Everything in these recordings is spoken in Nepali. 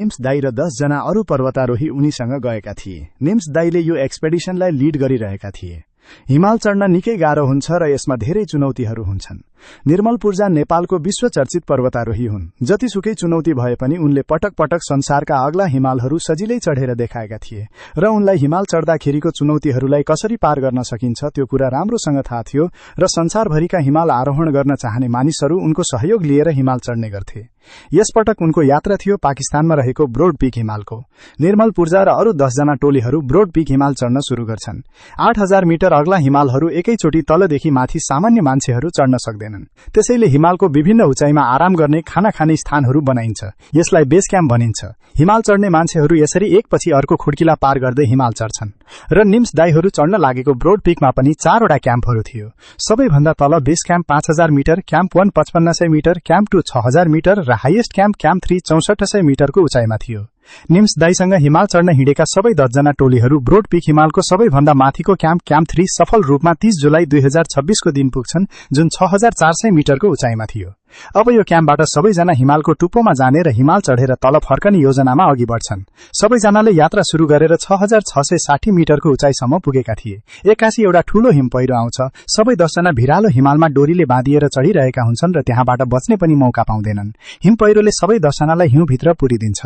नेम्स दाई र 10 जना अरू पर्वतारोही उनीसँग गएका थिए। नेम्स दाईले यो एक्सपेडिसनलाई लिड गरिरहेका थिए। हिमाल चढ्न निकै गाह्रो हुन्छ र यसमा धेरै चुनौतीहरू हुन्छन्। निर्मल पूर्जा नेपालको विश्व चर्चित पर्वतारोही हुन्। जतिसुकै चुनौती भए पनि उनले पटक पटक संसारका अग्ला हिमालहरू सजिलै चढेर देखाएका थिए र उनलाई हिमाल चढ्दाखेरिको चुनौतीहरूलाई कसरी पार गर्न सकिन्छ त्यो कुरा राम्रोसँग थाहा थियो र संसारभरिका हिमाल आरोहण गर्न चाहने मानिसहरू उनको सहयोग लिएर हिमाल चढ्ने गर्थे। यसपटक उनको यात्रा थियो पाकिस्तानमा रहेको ब्रोड पिक हिमालको। निर्मल पूर्जा र अरू 10 जना टोलीहरू ब्रोड पिक हिमाल चढ्न सुरु गर्छन्। 8000 मिटर अग्ला हिमालहरू एकैचोटि तलदेखि माथि सामान्य मान्छेहरू चढ्न सक्दैनन्। त्यसैले हिमालको विभिन्न उचाइमा आराम गर्ने खाना खाने स्थानहरू बनाइन्छ। यसलाई बेस क्याम्प भनिन्छ। हिमाल चढ्ने मान्छेहरू यसरी एकपछि अर्को खुड्किला पार गर्दै हिमाल चढ्छन् र निम्स दाईहरू चढ्न लागेको ब्रोड पिकमा पनि 4 वटा क्याम्पहरू थियो। सबैभन्दा तल base camp 5000 meter, camp 1 5500 meter, camp 2 6000 meter र हाइएस्ट क्याम्प 3 6400 मिटरको उचाइमा थियो। निम्स दाईसँग हिमाल चढ्न हिँडेका सबै 10 जना टोलीहरू ब्रोड पिक हिमालको सबैभन्दा माथिको क्याम्प 3 सफल रूपमा 30 जुलाई 2026 को दिन पुग्छन्, जुन 6400 मिटरको उचाइमा थियो। अब यो क्याम्पबाट सबैजना हिमालको टुप्पोमा जाने र हिमाल चढेर तल फर्कने योजनामा अघि बढ्छन्। सबैजनाले यात्रा सुरु गरेर 6660 मिटरको उचाइसम्म पुगेका थिए। एक्कासी एउटा ठूलो हिम पहिरो आउँछ। सबै 10 जना भिरालो हिमालमा डोरीले बाँधिएर चढिरहेका हुन्छन् र त्यहाँबाट बच्ने पनि मौका पाउँदैनन्। हिम पहिरोले सबै 10 जनालाई हिउँभित्र पुरिदिन्छ।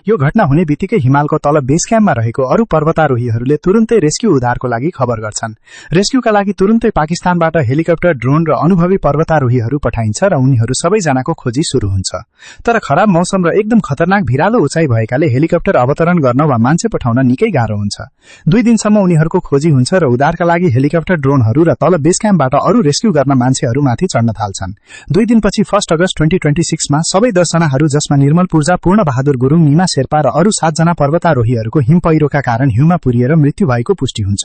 यो घटना हुने बित्तिकै हिमालको तल बेस क्याम्पमा रहेको अरू पर्वतारोहीहरूले तुरुन्तै रेस्क्यु उद्धारको लागि खबर गर्छन्। रेस्क्युका लागि तुरुन्तै पाकिस्तानबाट हेलिकप्टर, ड्रोन र अनुभवी पर्वतारोहीहरू पठाइन्छ र उनीहरू सबैजनाको खोजी सुरु हुन्छ। तर खराब मौसम र एकदम खतरनाक भिरालो उचाइ भएकाले हेलिकप्टर अवतरण गर्न वा मान्छे पठाउन निकै गाह्रो हुन्छ। 2 दिनसम्म उनीहरूको खोजी हुन्छ र उद्धारका लागि हेलिकप्टर, ड्रोनहरू र तल बेस क्याम्पबाट अरू रेस्क्यु गर्न मान्छेहरू माथि चढ्न थाल्छन्। 2 दिनपछि 1 अगस्त 2026 मा सबै 10 जनाहरू, जसमा निर्मल पूर्जा, पूर्ण बहादुर गुरुङ, निमा शेर्पा र अरू 7 जना पर्वतारोहीहरूको हिम पहिरोका कारण हिउँमा पुरिएर मृत्यु भएको पुष्टि हुन्छ।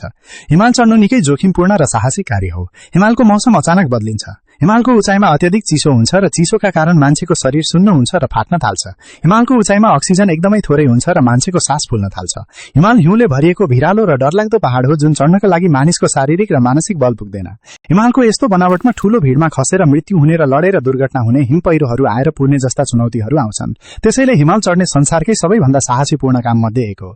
हिमाल चढ्नु निकै जोखिमपूर्ण र साहसी कार्य हो। हिमालको मौसम अचानक बदलिन्छ। हिमालको उचाइमा अत्यधिक चिसो हुन्छ र चिसोका कारण मान्छेको शरीर सुन्न हुन्छ र फाट्न थाल्छ। हिमालको उचाइमा अक्सिजन एकदमै थोरै हुन्छ र मान्छेको सास फुल्न थाल्छ। हिमाल हिउँले भरिएको भिरालो र डरलाग्दो पहाड हो जुन चढ्नका लागि मानिसको शारीरिक र मानसिक बल पुग्दैन। हिमालको यस्तो बनावटमा ठूलो भिडमा खसेर मृत्यु हुने र लडेर दुर्घटना हुने, हिम पहिरोहरू आएर पुर्ने जस्ता चुनौतीहरू आउँछन्। त्यसैले हिमाल चढ्ने संसारकै सबैभन्दा साहसीपूर्ण काम मध्ये एक हो।